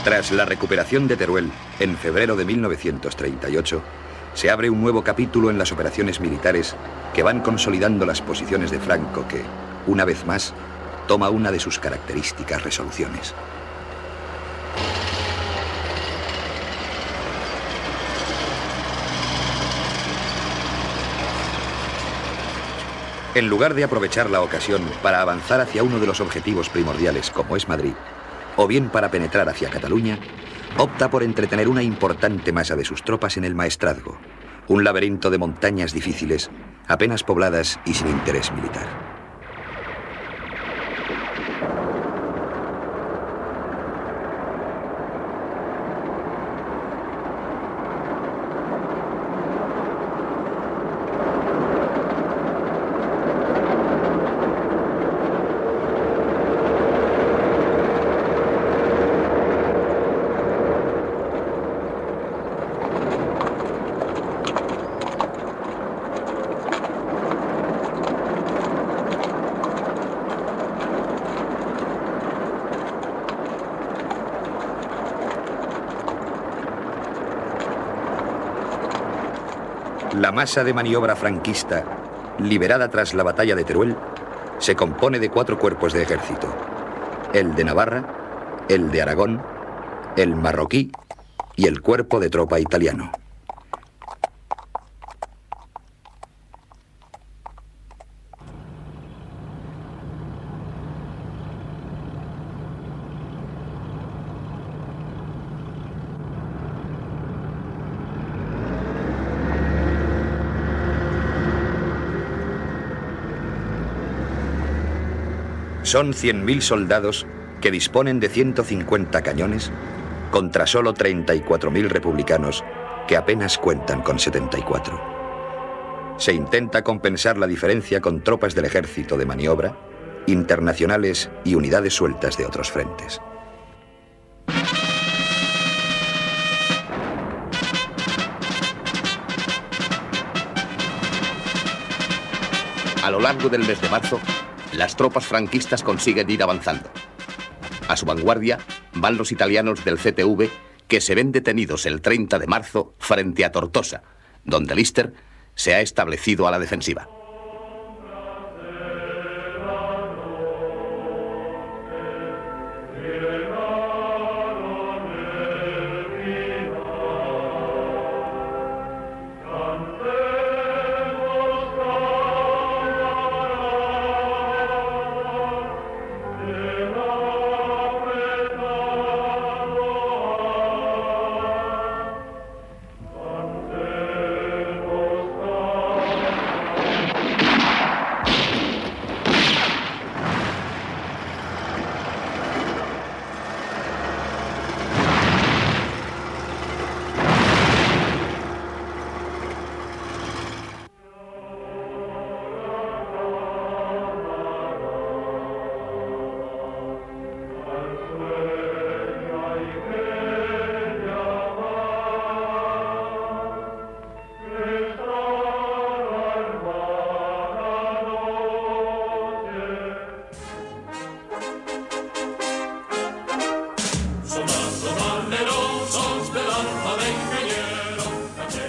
Tras la recuperación de Teruel, en febrero de 1938, se abre un nuevo capítulo en las operaciones militares que van consolidando las posiciones de Franco que, una vez más, toma una de sus características resoluciones. En lugar de aprovechar la ocasión para avanzar hacia uno de los objetivos primordiales, como es Madrid, o bien para penetrar hacia Cataluña, opta por entretener una importante masa de sus tropas en el Maestrazgo, un laberinto de montañas difíciles, apenas pobladas y sin interés militar. La masa de maniobra franquista, liberada tras la batalla de Teruel, se compone de 4 cuerpos de ejército: el de Navarra, el de Aragón, el marroquí y el cuerpo de tropa italiano. Son 100.000 soldados que disponen de 150 cañones contra solo 34.000 republicanos que apenas cuentan con 74. Se intenta compensar la diferencia con tropas del ejército de maniobra, internacionales y unidades sueltas de otros frentes. A lo largo del mes de marzo, las tropas franquistas consiguen ir avanzando. A su vanguardia van los italianos del CTV, que se ven detenidos el 30 de marzo frente a Tortosa, donde Lister se ha establecido a la defensiva.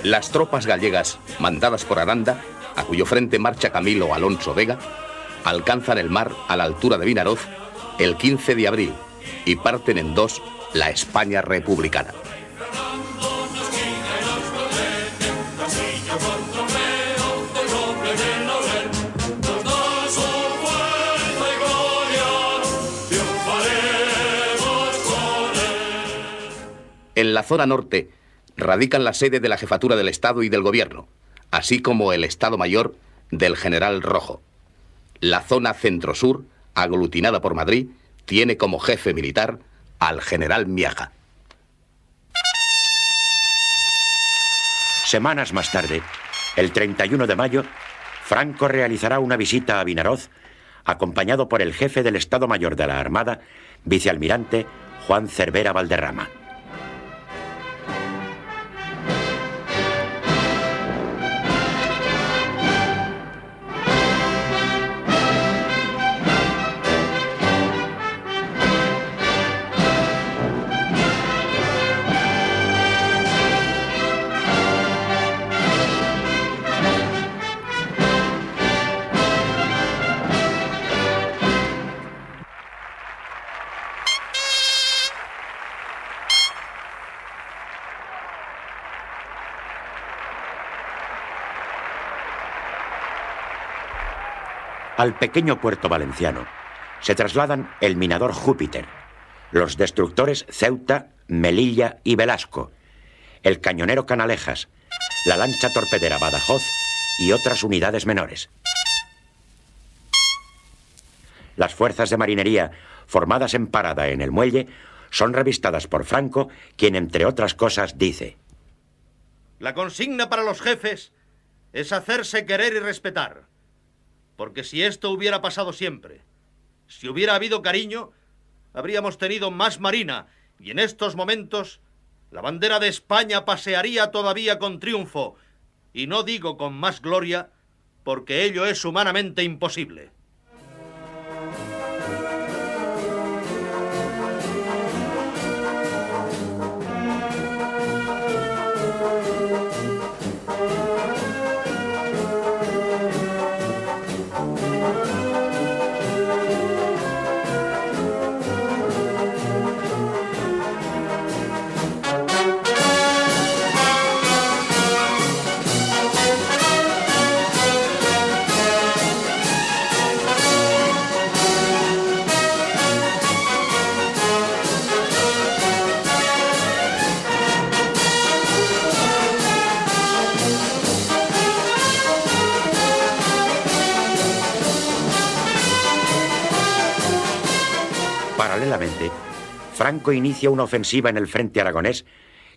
Las tropas gallegas, mandadas por Aranda, a cuyo frente marcha Camilo Alonso Vega, alcanzan el mar a la altura de Vinaroz el 15 de abril y parten en dos la España republicana. En la zona norte radican la sede de la Jefatura del Estado y del Gobierno, así como el Estado Mayor del General Rojo. La zona centro-sur, aglutinada por Madrid, tiene como jefe militar al General Miaja. Semanas más tarde, el 31 de mayo, Franco realizará una visita a Vinaroz, acompañado por el jefe del Estado Mayor de la Armada, vicealmirante Juan Cervera Valderrama. Al pequeño puerto valenciano se trasladan el minador Júpiter, los destructores Ceuta, Melilla y Velasco, el cañonero Canalejas, la lancha torpedera Badajoz y otras unidades menores. Las fuerzas de marinería formadas en parada en el muelle son revistadas por Franco, quien, entre otras cosas, dice: la consigna para los jefes es hacerse querer y respetar, porque si esto hubiera pasado siempre, si hubiera habido cariño, habríamos tenido más marina y en estos momentos la bandera de España pasearía todavía con triunfo, y no digo con más gloria, porque ello es humanamente imposible. Paralelamente, Franco inicia una ofensiva en el frente aragonés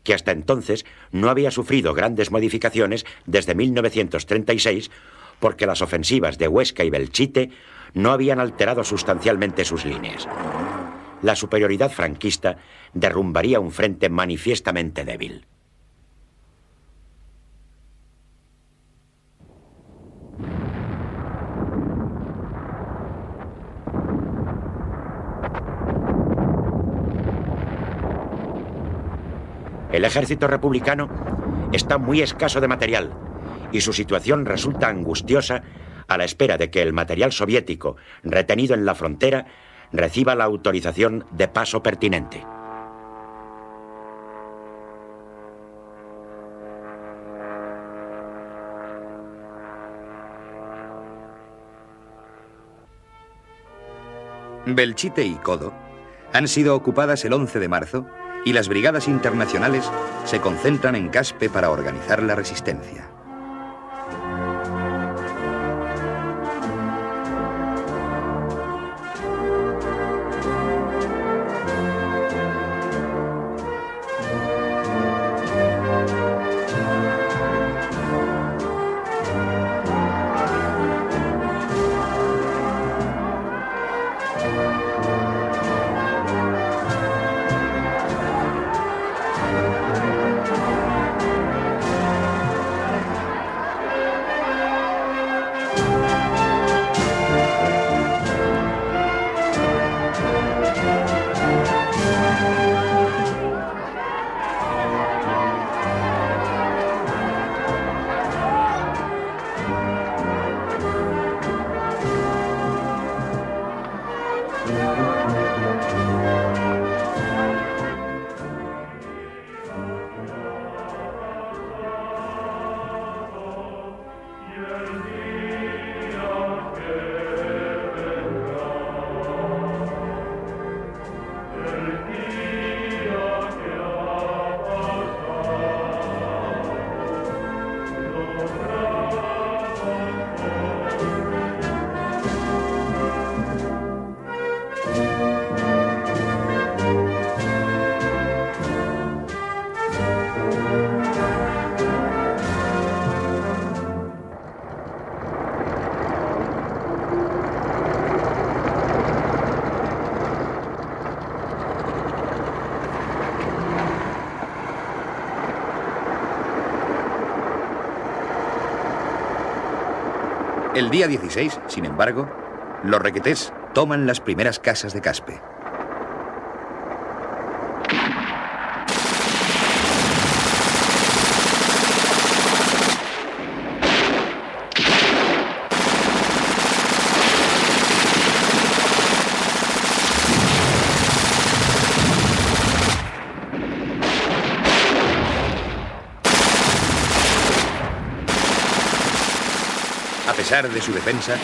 que hasta entonces no había sufrido grandes modificaciones desde 1936, porque las ofensivas de Huesca y Belchite no habían alterado sustancialmente sus líneas. La superioridad franquista derrumbaría un frente manifiestamente débil. El ejército republicano está muy escaso de material y su situación resulta angustiosa a la espera de que el material soviético retenido en la frontera reciba la autorización de paso pertinente. Belchite y Codo han sido ocupadas el 11 de marzo y las brigadas internacionales se concentran en Caspe para organizar la resistencia. El día 16, sin embargo, los requetés toman las primeras casas de Caspe. A pesar de su defensa,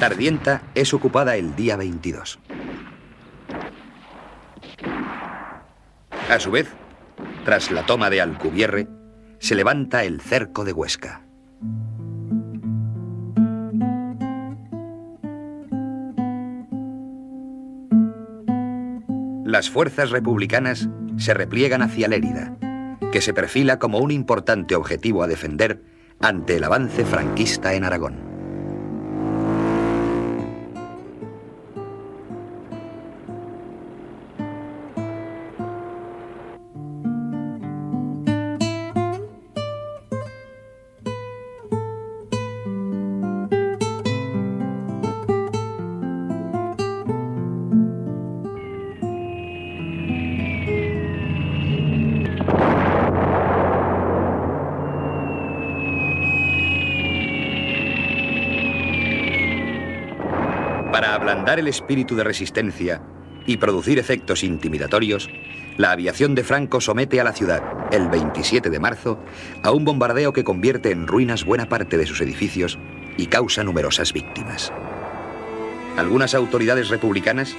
Tardienta es ocupada el día 22. A su vez, tras la toma de Alcubierre, se levanta el cerco de Huesca. Las fuerzas republicanas se repliegan hacia Lérida, que se perfila como un importante objetivo a defender ante el avance franquista en Aragón. Para ablandar el espíritu de resistencia y producir efectos intimidatorios, la aviación de Franco somete a la ciudad, el 27 de marzo, a un bombardeo que convierte en ruinas buena parte de sus edificios y causa numerosas víctimas. Algunas autoridades republicanas,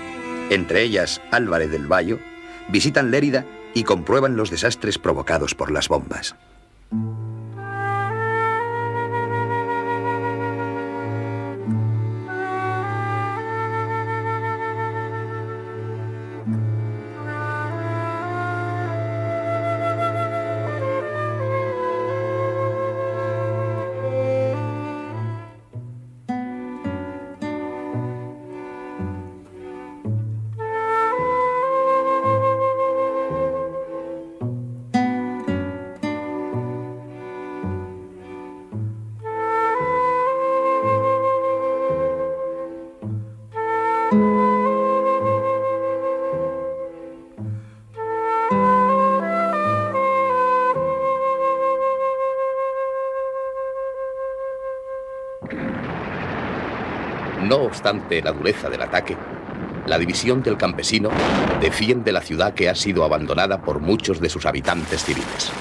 entre ellas Álvarez del Valle, visitan Lérida y comprueban los desastres provocados por las bombas. No obstante la dureza del ataque, la división del campesino defiende la ciudad que ha sido abandonada por muchos de sus habitantes civiles.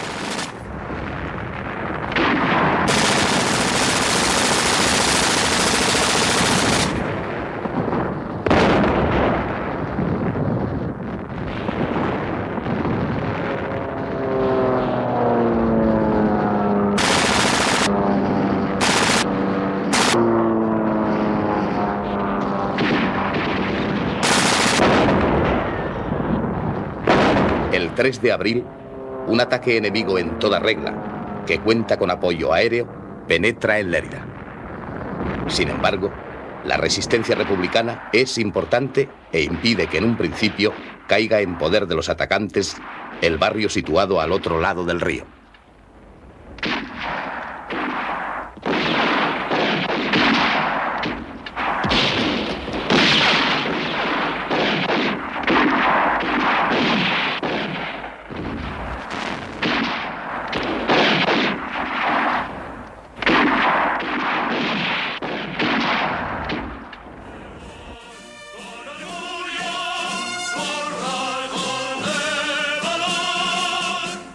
El 3 de abril, un ataque enemigo en toda regla, que cuenta con apoyo aéreo, penetra en Lérida. Sin embargo, la resistencia republicana es importante e impide que en un principio caiga en poder de los atacantes el barrio situado al otro lado del río.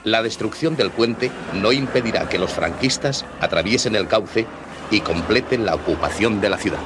La destrucción del puente no impedirá que los franquistas atraviesen el cauce y completen la ocupación de la ciudad.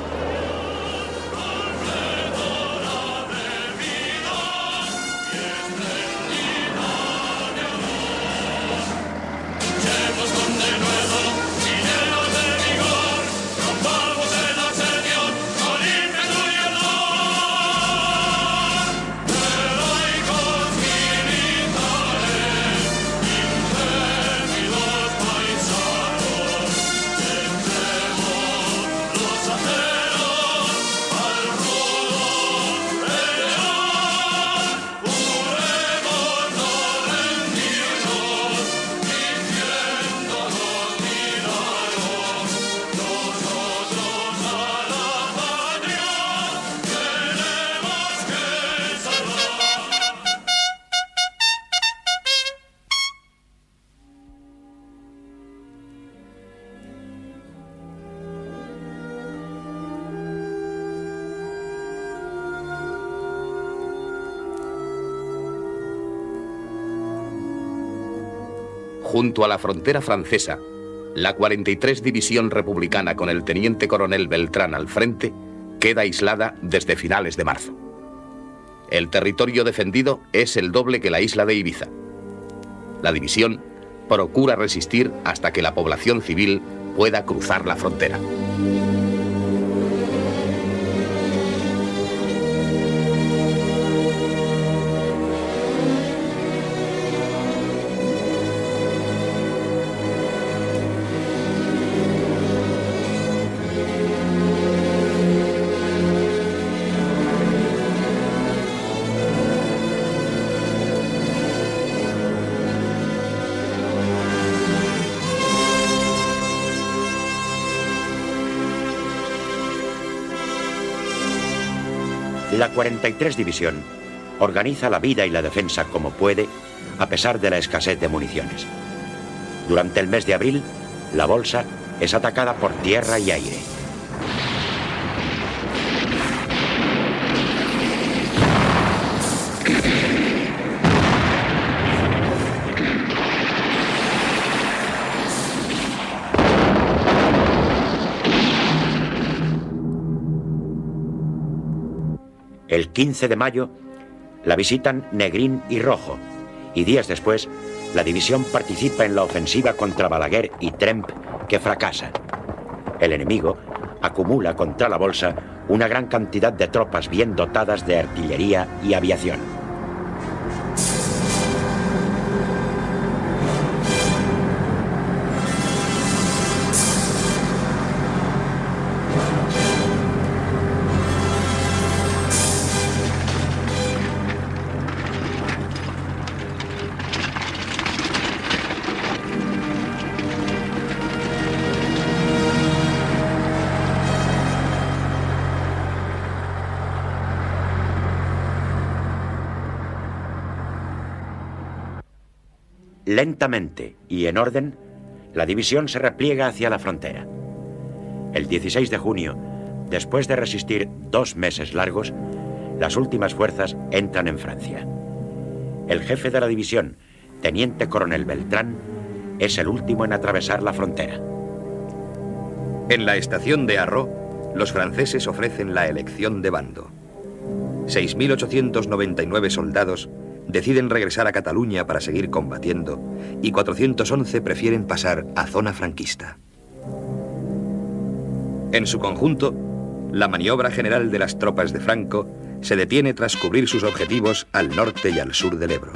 Junto a la frontera francesa, la 43 División Republicana con el teniente coronel Beltrán al frente queda aislada desde finales de marzo. El territorio defendido es el doble que la isla de Ibiza. La división procura resistir hasta que la población civil pueda cruzar la frontera. La 43 División organiza la vida y la defensa como puede, a pesar de la escasez de municiones. Durante el mes de abril, la Bolsa es atacada por tierra y aire. El 15 de mayo la visitan Negrín y Rojo, y días después la división participa en la ofensiva contra Balaguer y Tremp, que fracasa. El enemigo acumula contra la Bolsa una gran cantidad de tropas bien dotadas de artillería y aviación. Lentamente y en orden, la división se repliega hacia la frontera. El 16 de junio, después de resistir 2 meses largos, las últimas fuerzas entran en Francia. El jefe de la división, teniente coronel Beltrán, es el último en atravesar la frontera. En la estación de Arro, los franceses ofrecen la elección de bando. 6.899 soldados deciden regresar a Cataluña para seguir combatiendo y 411 prefieren pasar a zona franquista. En su conjunto, la maniobra general de las tropas de Franco se detiene tras cubrir sus objetivos al norte y al sur del Ebro.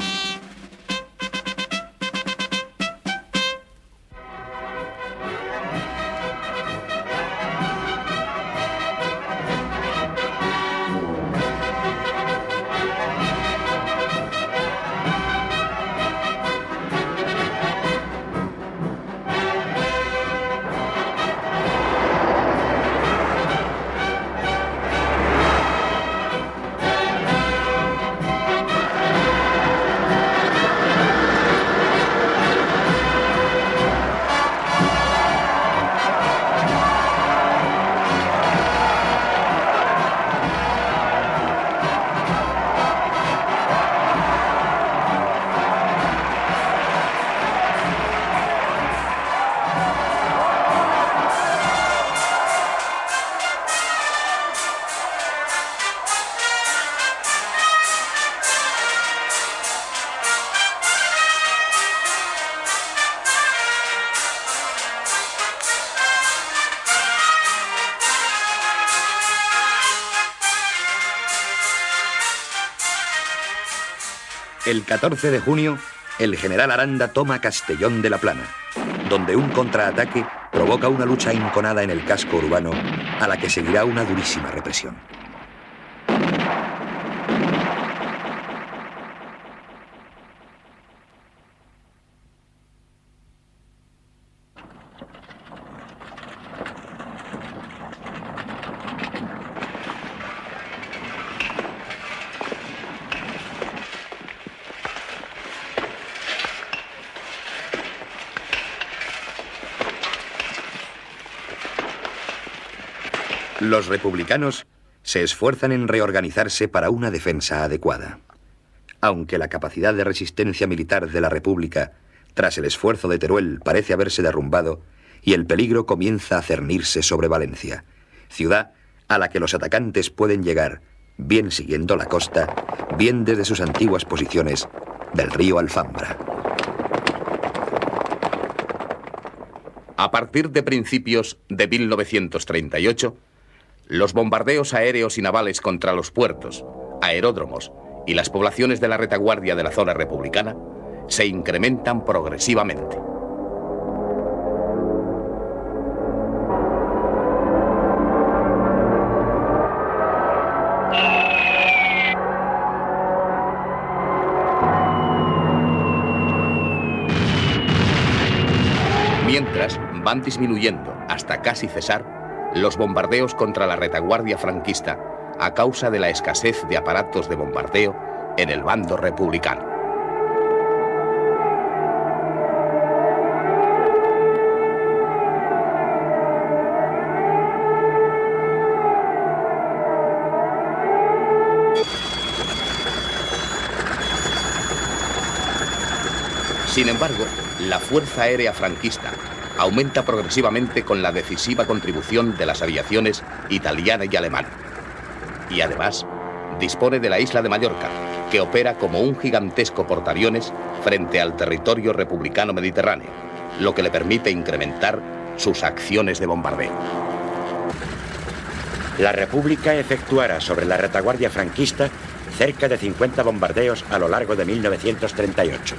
El 14 de junio, el general Aranda toma Castellón de la Plana, donde un contraataque provoca una lucha enconada en el casco urbano, a la que seguirá una durísima represión. Los republicanos se esfuerzan en reorganizarse para una defensa adecuada. Aunque la capacidad de resistencia militar de la República, tras el esfuerzo de Teruel, parece haberse derrumbado y el peligro comienza a cernirse sobre Valencia, ciudad a la que los atacantes pueden llegar, bien siguiendo la costa, bien desde sus antiguas posiciones del río Alfambra. A partir de principios de 1938, los bombardeos aéreos y navales contra los puertos, aeródromos y las poblaciones de la retaguardia de la zona republicana se incrementan progresivamente. Mientras van disminuyendo hasta casi cesar los bombardeos contra la retaguardia franquista a causa de la escasez de aparatos de bombardeo en el bando republicano. Sin embargo, la Fuerza Aérea franquista aumenta progresivamente con la decisiva contribución de las aviaciones italiana y alemana. Y además, dispone de la isla de Mallorca, que opera como un gigantesco portaaviones frente al territorio republicano mediterráneo, lo que le permite incrementar sus acciones de bombardeo. La República efectuará sobre la retaguardia franquista cerca de 50 bombardeos a lo largo de 1938.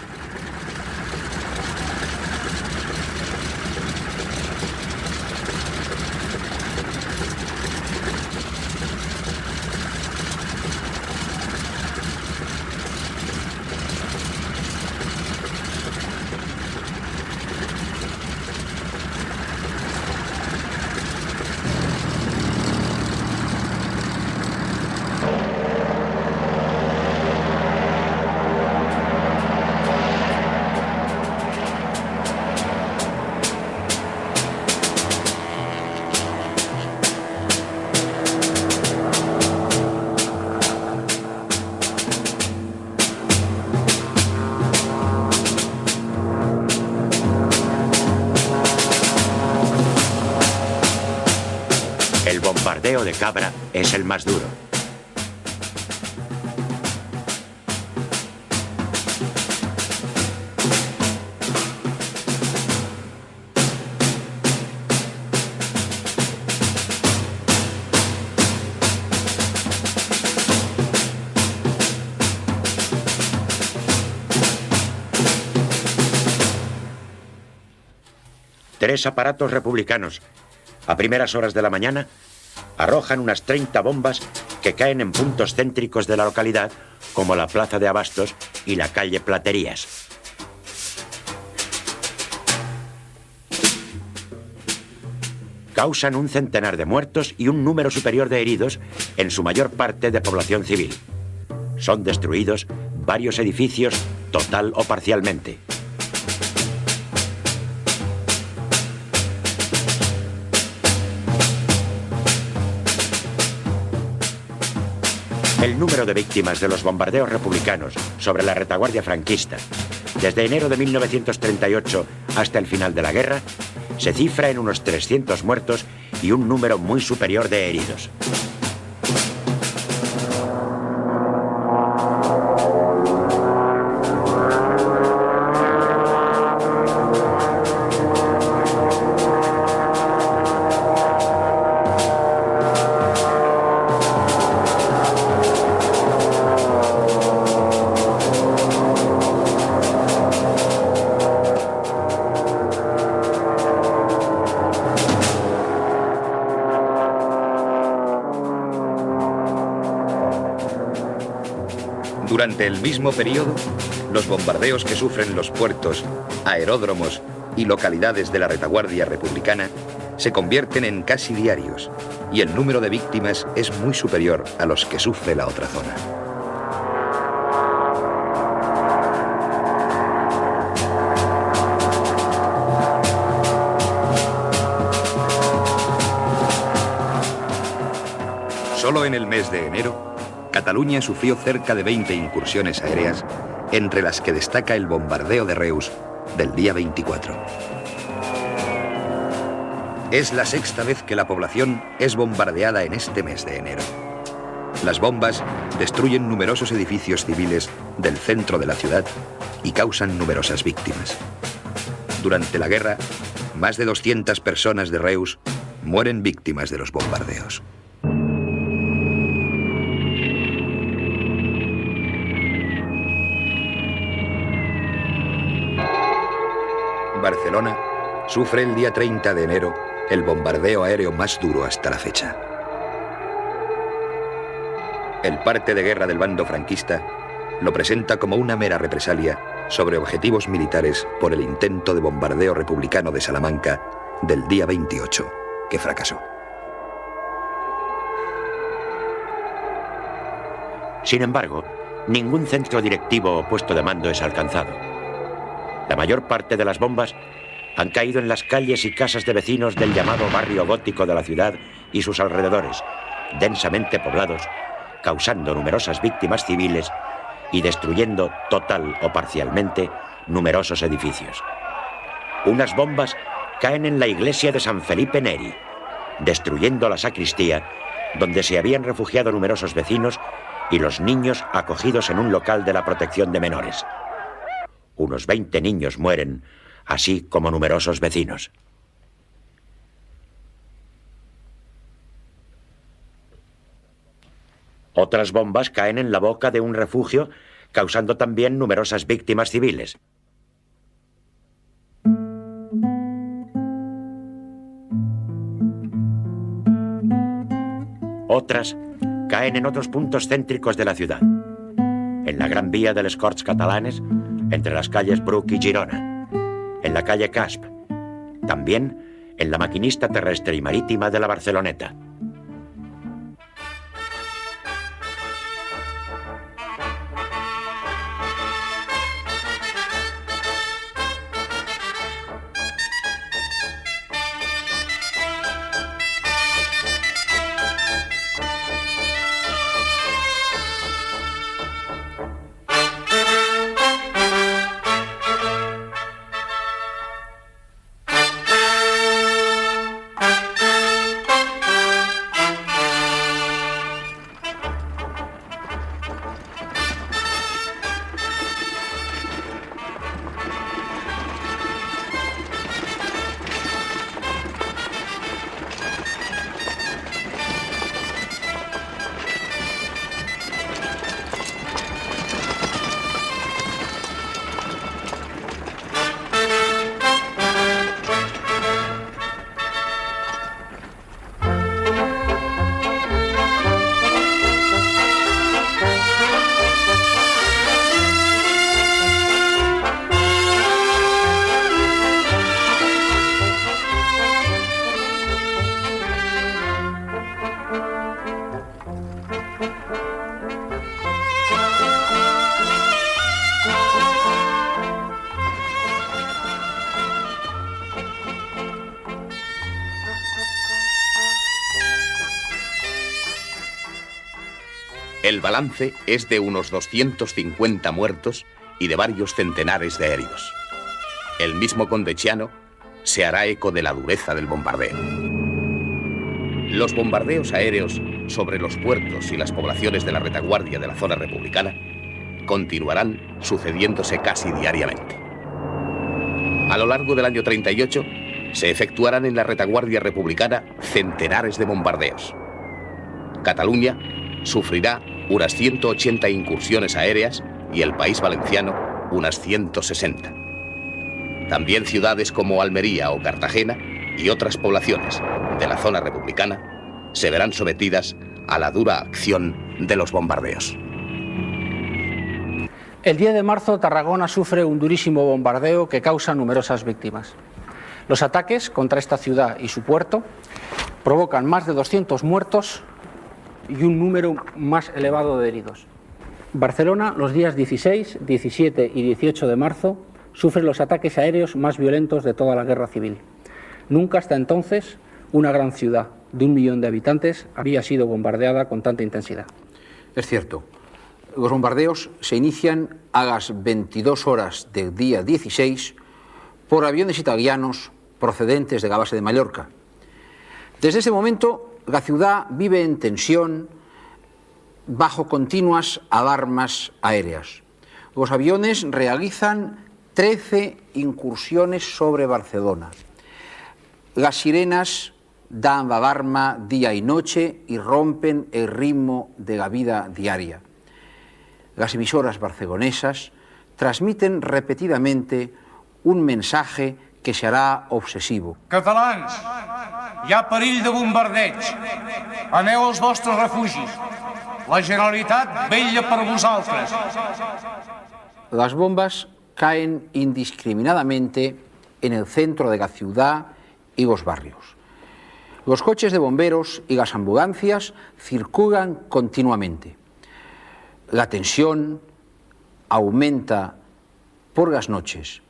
El bombardeo de Cabra es el más duro. Tres aparatos republicanos, a primeras horas de la mañana, arrojan unas 30 bombas que caen en puntos céntricos de la localidad, como la Plaza de Abastos y la calle Platerías. Causan un centenar de muertos y un número superior de heridos, en su mayor parte de población civil. Son destruidos varios edificios, total o parcialmente. El número de víctimas de los bombardeos republicanos sobre la retaguardia franquista, desde enero de 1938 hasta el final de la guerra, se cifra en unos 300 muertos y un número muy superior de heridos. Durante el mismo periodo, los bombardeos que sufren los puertos, aeródromos y localidades de la retaguardia republicana se convierten en casi diarios, y el número de víctimas es muy superior a los que sufre la otra zona. Solo en el mes de enero, Cataluña sufrió cerca de 20 incursiones aéreas, entre las que destaca el bombardeo de Reus del día 24. Es la sexta vez que la población es bombardeada en este mes de enero. Las bombas destruyen numerosos edificios civiles del centro de la ciudad y causan numerosas víctimas. Durante la guerra, más de 200 personas de Reus mueren víctimas de los bombardeos. Barcelona sufre el día 30 de enero el bombardeo aéreo más duro hasta la fecha. El parte de guerra del bando franquista lo presenta como una mera represalia sobre objetivos militares por el intento de bombardeo republicano de Salamanca del día 28, que fracasó. Sin embargo, ningún centro directivo o puesto de mando es alcanzado. La mayor parte de las bombas han caído en las calles y casas de vecinos del llamado barrio gótico de la ciudad y sus alrededores, densamente poblados, causando numerosas víctimas civiles y destruyendo total o parcialmente numerosos edificios. Unas bombas caen en la iglesia de San Felipe Neri, destruyendo la sacristía, donde se habían refugiado numerosos vecinos y los niños acogidos en un local de la protección de menores. Unos 20 niños mueren, así como numerosos vecinos. Otras bombas caen en la boca de un refugio, causando también numerosas víctimas civiles. Otras caen en otros puntos céntricos de la ciudad. En la Gran Vía de les Corts Catalanes, entre las calles Bruc y Girona. En la calle Casp. También en la Maquinista Terrestre y Marítima de la Barceloneta. El balance es de unos 250 muertos y de varios centenares de heridos. El mismo conde Chiano se hará eco de la dureza del bombardeo. Los bombardeos aéreos sobre los puertos y las poblaciones de la retaguardia de la zona republicana continuarán sucediéndose casi diariamente. A lo largo del año 38 se efectuarán en la retaguardia republicana centenares de bombardeos. Cataluña sufrirá unas 180 incursiones aéreas y el País Valenciano unas 160. También ciudades como Almería o Cartagena y otras poblaciones de la zona republicana se verán sometidas a la dura acción de los bombardeos. El 10 de marzo, Tarragona sufre un durísimo bombardeo que causa numerosas víctimas. Los ataques contra esta ciudad y su puerto provocan más de 200 muertos y un número más elevado de heridos. Barcelona, los días 16, 17 y 18 de marzo, sufre los ataques aéreos más violentos de toda la guerra civil. Nunca hasta entonces una gran ciudad de 1 millón de habitantes había sido bombardeada con tanta intensidad. Es cierto. Los bombardeos se inician a las 22 horas del día 16 por aviones italianos procedentes de la base de Mallorca Desde ese momento, la ciudad vive en tensión bajo continuas alarmas aéreas. Los aviones realizan 13 incursiones sobre Barcelona. Las sirenas dan la alarma día y noche y rompen el ritmo de la vida diaria. Las emisoras barcelonesas transmiten repetidamente un mensaje que se hará obsesivo. Catalans, hi ha perill de bombardeig. Aneu als vostres refugis. La Generalitat vetlla per vosaltres. Las bombas caen indiscriminadamente en el centro de la ciudad y los barrios. Los coches de bomberos y las ambulancias circulan continuamente. La tensión aumenta por las noches.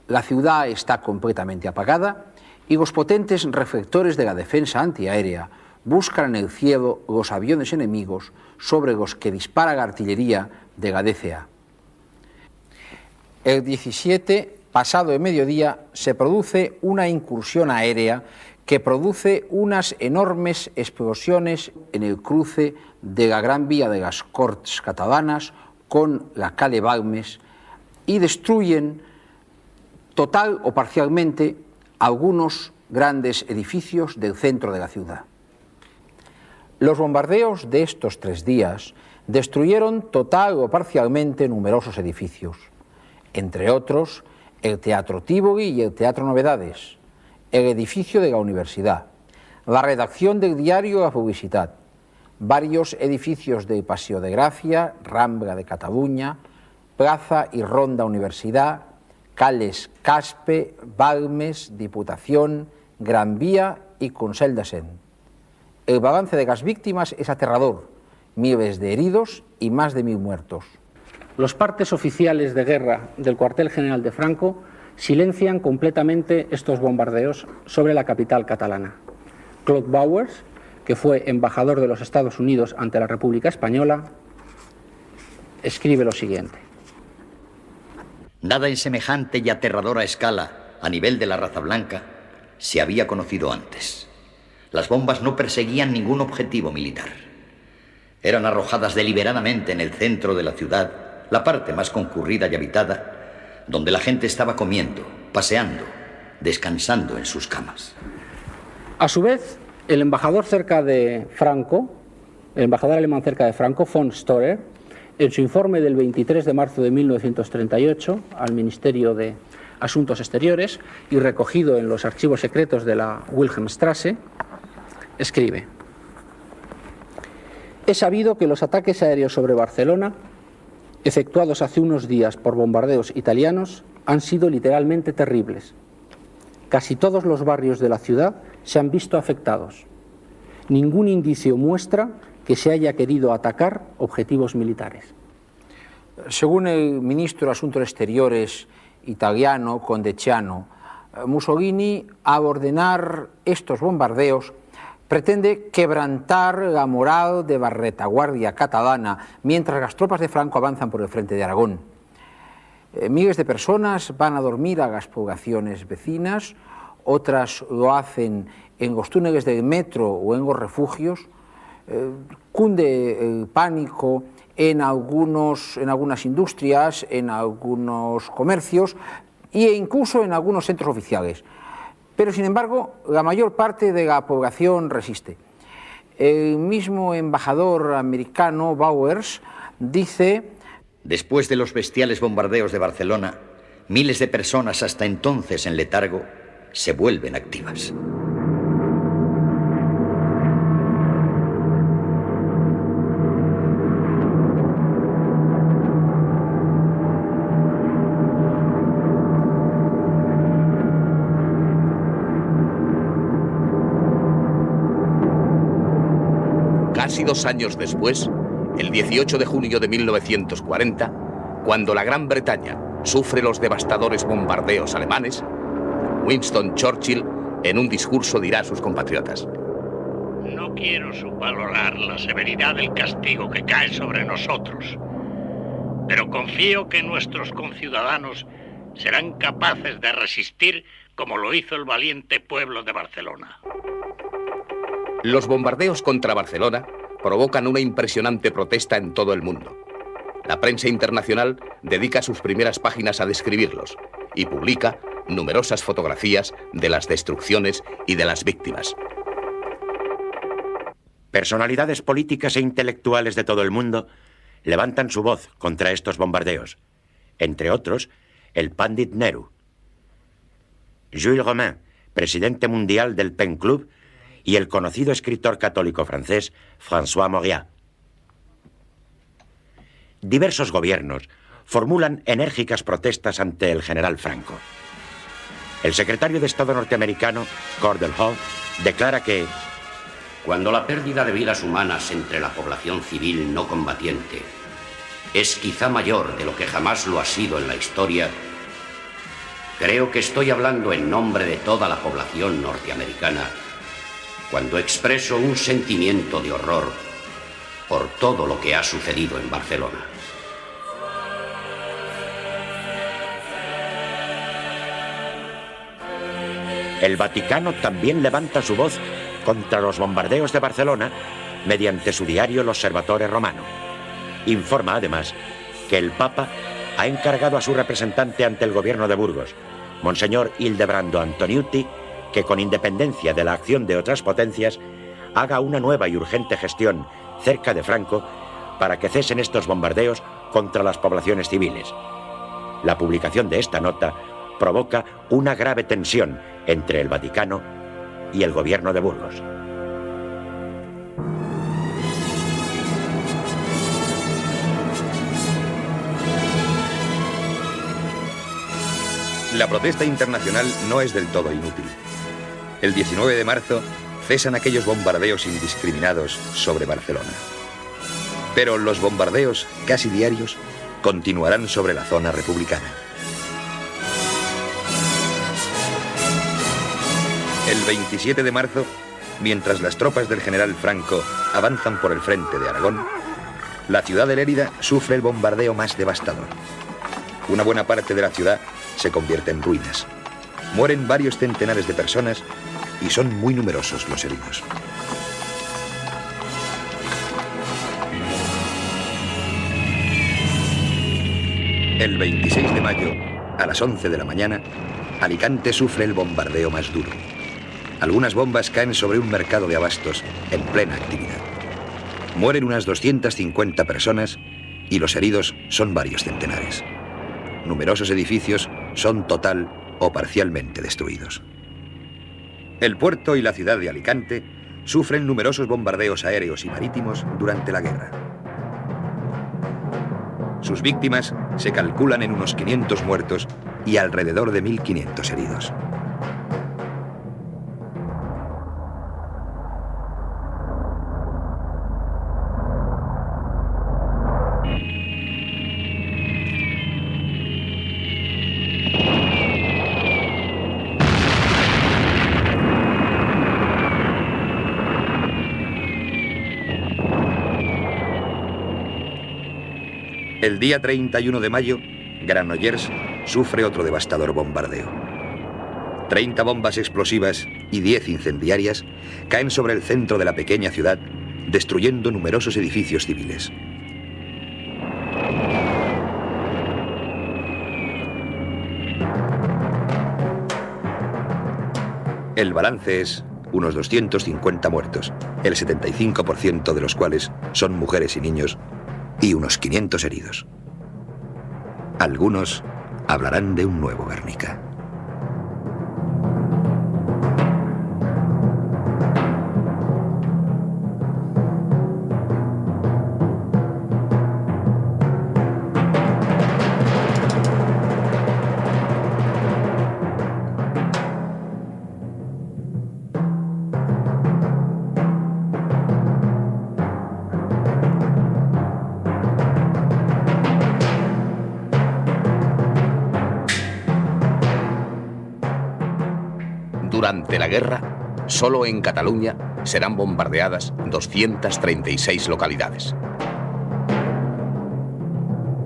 La ciudad está completamente apagada y los potentes reflectores de la defensa antiaérea buscan en el cielo los aviones enemigos sobre los que dispara la artillería de la DCA. El 17, pasado el mediodía, se produce una incursión aérea que produce unas enormes explosiones en el cruce de la Gran Vía de las Corts catalanas con la calle Balmes y destruyen total o parcialmente algunos grandes edificios del centro de la ciudad. Los bombardeos de estos 3 días destruyeron total o parcialmente numerosos edificios, entre otros el Teatro Tívoli y el Teatro Novedades, el edificio de la universidad, la redacción del diario La Publicitat, varios edificios del Paseo de Gracia, Rambla de Cataluña, Plaza y Ronda Universidad, calles Caspe, Balmes, Diputación, Gran Vía y Consell de Cent. El balance de las víctimas es aterrador, miles de heridos y más de 1000 muertos. Los partes oficiales de guerra del cuartel general de Franco silencian completamente estos bombardeos sobre la capital catalana. Claude Bowers, que fue embajador de los Estados Unidos ante la República Española, escribe lo siguiente. Nada en semejante y aterradora escala, a nivel de la raza blanca, se había conocido antes. Las bombas no perseguían ningún objetivo militar. Eran arrojadas deliberadamente en el centro de la ciudad, la parte más concurrida y habitada, donde la gente estaba comiendo, paseando, descansando en sus camas. A su vez, el embajador alemán cerca de Franco, von Storer, en su informe del 23 de marzo de 1938 al Ministerio de Asuntos Exteriores y recogido en los archivos secretos de la Wilhelmstrasse, escribe: he sabido que los ataques aéreos sobre Barcelona, efectuados hace unos días por bombardeos italianos, han sido literalmente terribles. Casi todos los barrios de la ciudad se han visto afectados. Ningún indicio muestra que se haya querido atacar objetivos militares. Según el ministro de Asuntos Exteriores italiano, Condeciano, Mussolini, al ordenar estos bombardeos, pretende quebrantar la moral de la retaguardia catalana mientras las tropas de Franco avanzan por el frente de Aragón. Miles de personas van a dormir a las poblaciones vecinas, otras lo hacen en los túneles del metro o en los refugios. Cunde el pánico en algunas industrias, en algunos comercios e incluso en algunos centros oficiales. Pero, sin embargo, la mayor parte de la población resiste. El mismo embajador americano, Bowers, dice: después de los bestiales bombardeos de Barcelona, miles de personas hasta entonces en letargo se vuelven activas. Casi 2 años después, el 18 de junio de 1940, cuando la Gran Bretaña sufre los devastadores bombardeos alemanes, Winston Churchill, en un discurso, dirá a sus compatriotas: no quiero subvalorar la severidad del castigo que cae sobre nosotros, pero confío que nuestros conciudadanos serán capaces de resistir como lo hizo el valiente pueblo de Barcelona. Los bombardeos contra Barcelona provocan una impresionante protesta en todo el mundo. La prensa internacional dedica sus primeras páginas a describirlos y publica numerosas fotografías de las destrucciones y de las víctimas. Personalidades políticas e intelectuales de todo el mundo levantan su voz contra estos bombardeos. Entre otros, el Pandit Nehru, Jules Romain, presidente mundial del Pen Club, y el conocido escritor católico francés François Mauriac. Diversos gobiernos formulan enérgicas protestas ante el general Franco. El secretario de Estado norteamericano, Cordell Hull, declara que cuando la pérdida de vidas humanas entre la población civil no combatiente es quizá mayor de lo que jamás lo ha sido en la historia, creo que estoy hablando en nombre de toda la población norteamericana cuando expreso un sentimiento de horror por todo lo que ha sucedido en Barcelona. el Vaticano también levanta su voz contra los bombardeos de Barcelona mediante su diario L'Osservatore Romano. Informa además que el Papa ha encargado a su representante ante el gobierno de Burgos, Monseñor Ildebrando Antoniuti, que con independencia de la acción de otras potencias haga una nueva y urgente gestión cerca de Franco para que cesen estos bombardeos contra las poblaciones civiles. La publicación de esta nota provoca una grave tensión entre el Vaticano y el gobierno de Burgos. La protesta internacional no es del todo inútil. El 19 de marzo cesan aquellos bombardeos indiscriminados sobre Barcelona. Pero los bombardeos casi diarios continuarán sobre la zona republicana. El 27 de marzo, mientras las tropas del general Franco avanzan por el frente de Aragón, la ciudad de Lérida sufre el bombardeo más devastador. Una buena parte de la ciudad se convierte en ruinas. Mueren varios centenares de personas y son muy numerosos los heridos. El 26 de mayo, a las 11 de la mañana, Alicante sufre el bombardeo más duro. Algunas bombas caen sobre un mercado de abastos en plena actividad. Mueren unas 250 personas y los heridos son varios centenares. Numerosos edificios son total o parcialmente destruidos. El puerto y la ciudad de Alicante sufren numerosos bombardeos aéreos y marítimos durante la guerra. Sus víctimas se calculan en unos 500 muertos y alrededor de 1.500 heridos. El día 31 de mayo, Granollers sufre otro devastador bombardeo. 30 bombas explosivas y 10 incendiarias caen sobre el centro de la pequeña ciudad, destruyendo numerosos edificios civiles. El balance es unos 250 muertos, el 75% de los cuales son mujeres y niños, y unos 500 heridos. Algunos hablarán de un nuevo Guernica. Durante la guerra, solo en Cataluña serán bombardeadas 236 localidades.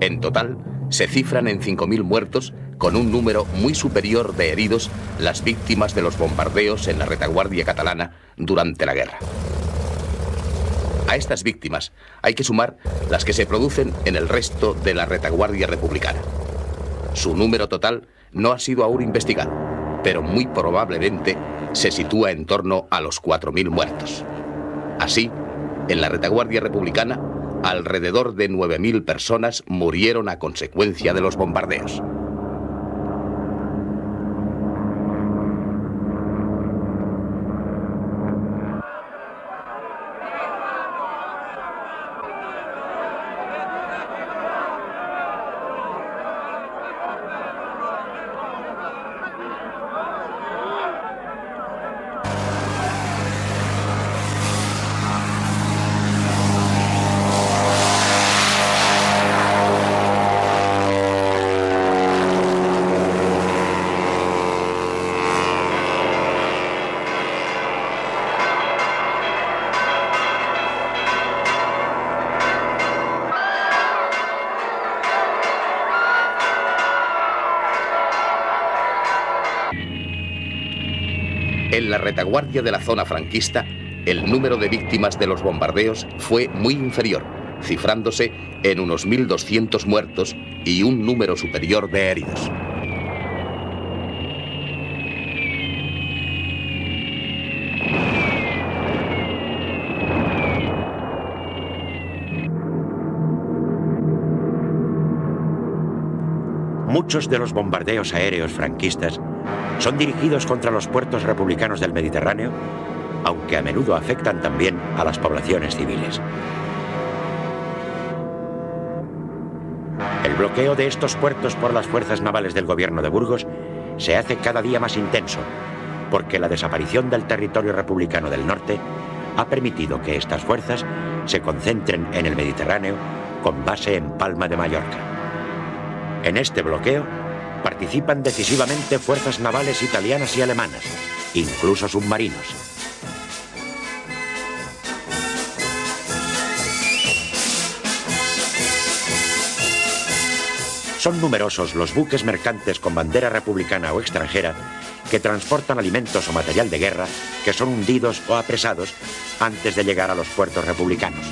En total, se cifran en 5.000 muertos, con un número muy superior de heridos, las víctimas de los bombardeos en la retaguardia catalana durante la guerra. A estas víctimas hay que sumar las que se producen en el resto de la retaguardia republicana. Su número total no ha sido aún investigado, pero muy probablemente se sitúa en torno a los 4.000 muertos. Así, en la retaguardia republicana, alrededor de 9.000 personas murieron a consecuencia de los bombardeos. En la retaguardia de la zona franquista, el número de víctimas de los bombardeos fue muy inferior, cifrándose en unos 1.200 muertos y un número superior de heridos. Muchos de los bombardeos aéreos franquistas son dirigidos contra los puertos republicanos del Mediterráneo, aunque a menudo afectan también a las poblaciones civiles. El bloqueo de estos puertos por las fuerzas navales del gobierno de Burgos se hace cada día más intenso, porque la desaparición del territorio republicano del norte ha permitido que estas fuerzas se concentren en el Mediterráneo con base en Palma de Mallorca. En este bloqueo participan decisivamente fuerzas navales italianas y alemanas, incluso submarinos. Son numerosos los buques mercantes con bandera republicana o extranjera que transportan alimentos o material de guerra que son hundidos o apresados antes de llegar a los puertos republicanos.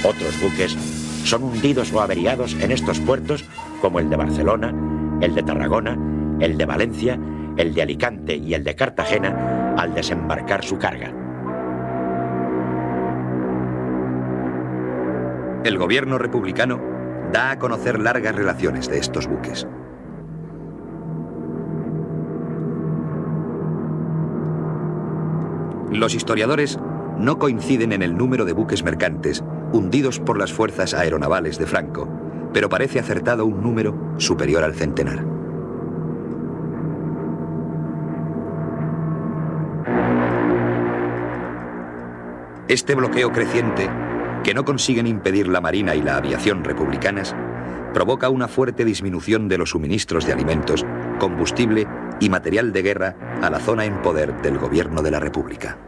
Otros buques son hundidos o averiados en estos puertos, como el de Barcelona, el de Tarragona, el de Valencia, el de Alicante y el de Cartagena al desembarcar su carga. El gobierno republicano da a conocer largas relaciones de estos buques. Los historiadores no coinciden en el número de buques mercantes hundidos por las fuerzas aeronavales de Franco, pero parece acertado un número superior al centenar. Este bloqueo creciente, que no consiguen impedir la marina y la aviación republicanas, provoca una fuerte disminución de los suministros de alimentos, combustible y material de guerra a la zona en poder del gobierno de la República.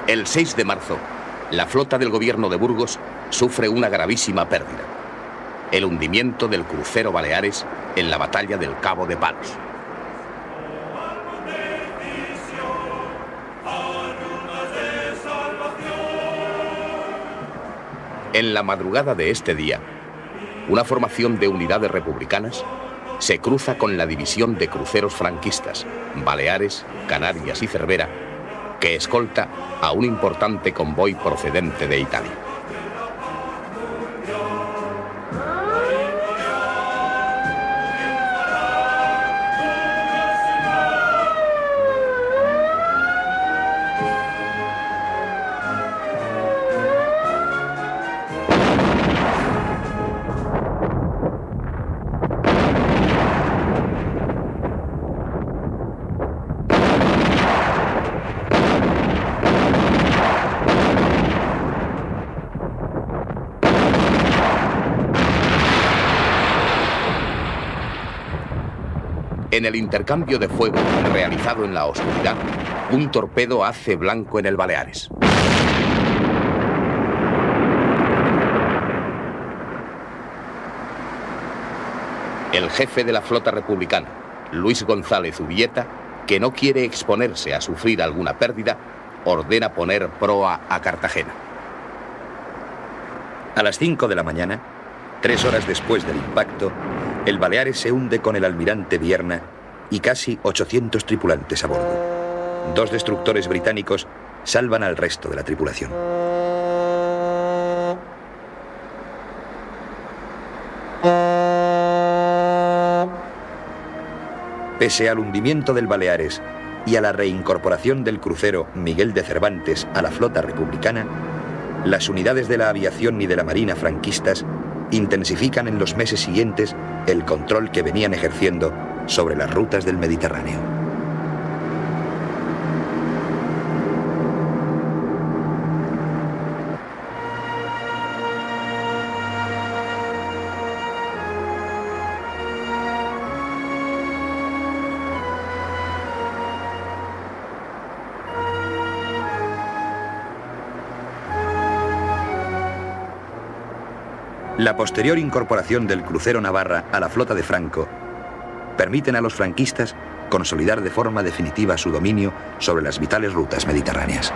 El 6 de marzo, la flota del gobierno de Burgos sufre una gravísima pérdida: el hundimiento del crucero Baleares en la batalla del Cabo de Palos. En la madrugada de este día, una formación de unidades republicanas se cruza con la división de cruceros franquistas, Baleares, Canarias y Cervera, que escolta a un importante convoy procedente de Italia. En el intercambio de fuego realizado en la oscuridad, un torpedo hace blanco en el Baleares. El jefe de la flota republicana, Luis González Ubieta, que no quiere exponerse a sufrir alguna pérdida, ordena poner proa a Cartagena. A las 5 de la mañana, 3 horas después del impacto, el Baleares se hunde con el almirante Vierna y casi 800 tripulantes a bordo. 2 destructores británicos salvan al resto de la tripulación. Pese al hundimiento del Baleares y a la reincorporación del crucero Miguel de Cervantes a la flota republicana, las unidades de la aviación y de la marina franquistas intensifican en los meses siguientes el control que venían ejerciendo sobre las rutas del Mediterráneo. La posterior incorporación del crucero Navarra a la flota de Franco permiten a los franquistas consolidar de forma definitiva su dominio sobre las vitales rutas mediterráneas.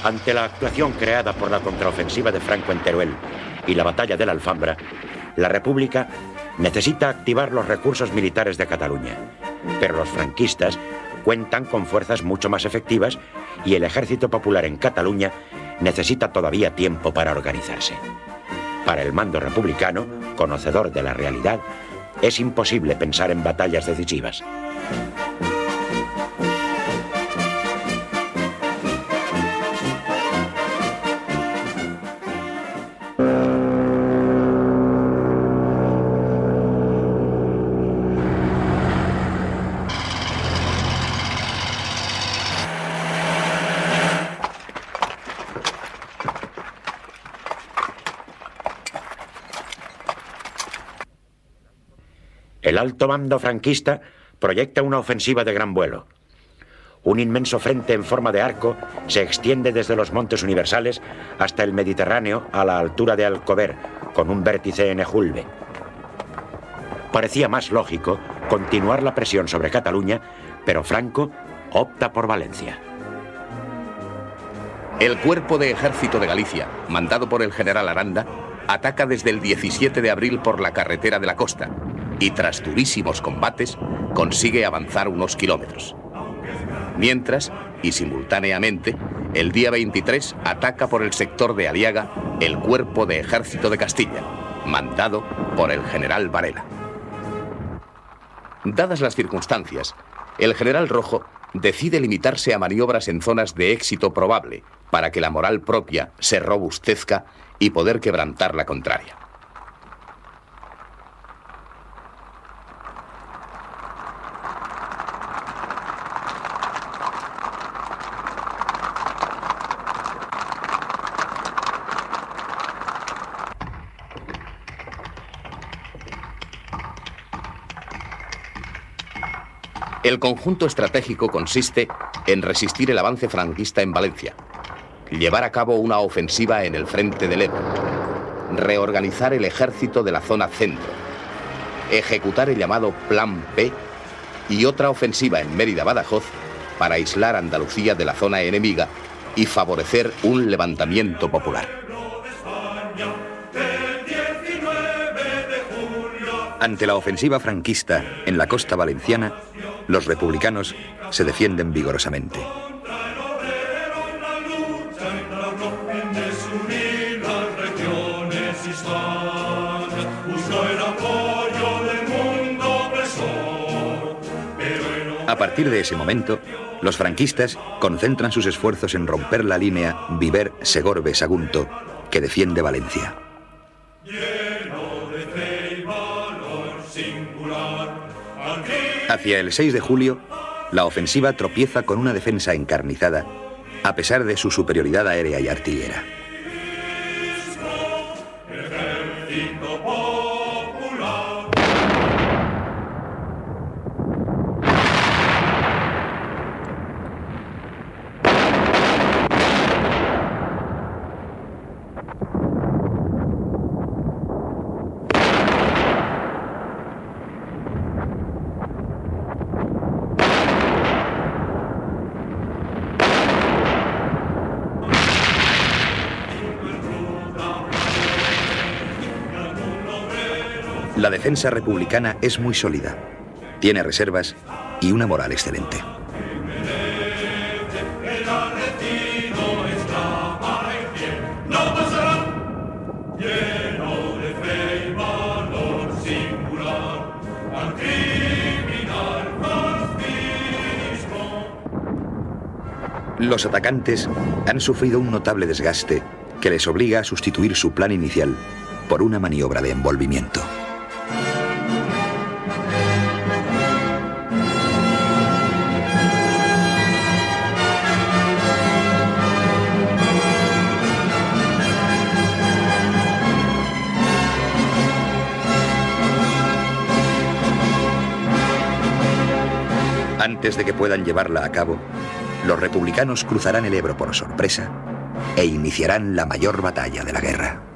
Ante la actuación creada por la contraofensiva de Franco en Teruel y la batalla de la Alfambra, la República necesita activar los recursos militares de Cataluña. Pero los franquistas cuentan con fuerzas mucho más efectivas y el ejército popular en Cataluña necesita todavía tiempo para organizarse. Para el mando republicano, conocedor de la realidad, es imposible pensar en batallas decisivas. El alto mando franquista proyecta una ofensiva de gran vuelo. Un inmenso frente en forma de arco se extiende desde los Montes Universales hasta el Mediterráneo a la altura de Alcover, con un vértice en Ejulbe. Parecía más lógico continuar la presión sobre Cataluña, pero Franco opta por Valencia. El Cuerpo de Ejército de Galicia, mandado por el general Aranda, ataca desde el 17 de abril por la carretera de la costa y tras durísimos combates consigue avanzar unos kilómetros. Mientras, y simultáneamente, el día 23 ataca por el sector de Aliaga el Cuerpo de Ejército de Castilla, mandado por el general Varela. Dadas las circunstancias, el general Rojo decide limitarse a maniobras en zonas de éxito probable para que la moral propia se robustezca y poder quebrantar la contraria. El conjunto estratégico consiste en resistir el avance franquista en Valencia, llevar a cabo una ofensiva en el frente del Ebro, reorganizar el ejército de la zona centro, ejecutar el llamado Plan P y otra ofensiva en Mérida-Badajoz para aislar Andalucía de la zona enemiga y favorecer un levantamiento popular. Ante la ofensiva franquista en la costa valenciana, los republicanos se defienden vigorosamente. A partir de ese momento, los franquistas concentran sus esfuerzos en romper la línea Viver-Segorbe-Sagunto, que defiende Valencia. Hacia el 6 de julio, la ofensiva tropieza con una defensa encarnizada, a pesar de su superioridad aérea y artillera. La defensa republicana es muy sólida, tiene reservas y una moral excelente. Los atacantes han sufrido un notable desgaste que les obliga a sustituir su plan inicial por una maniobra de envolvimiento. Antes de que puedan llevarla a cabo, los republicanos cruzarán el Ebro por sorpresa e iniciarán la mayor batalla de la guerra.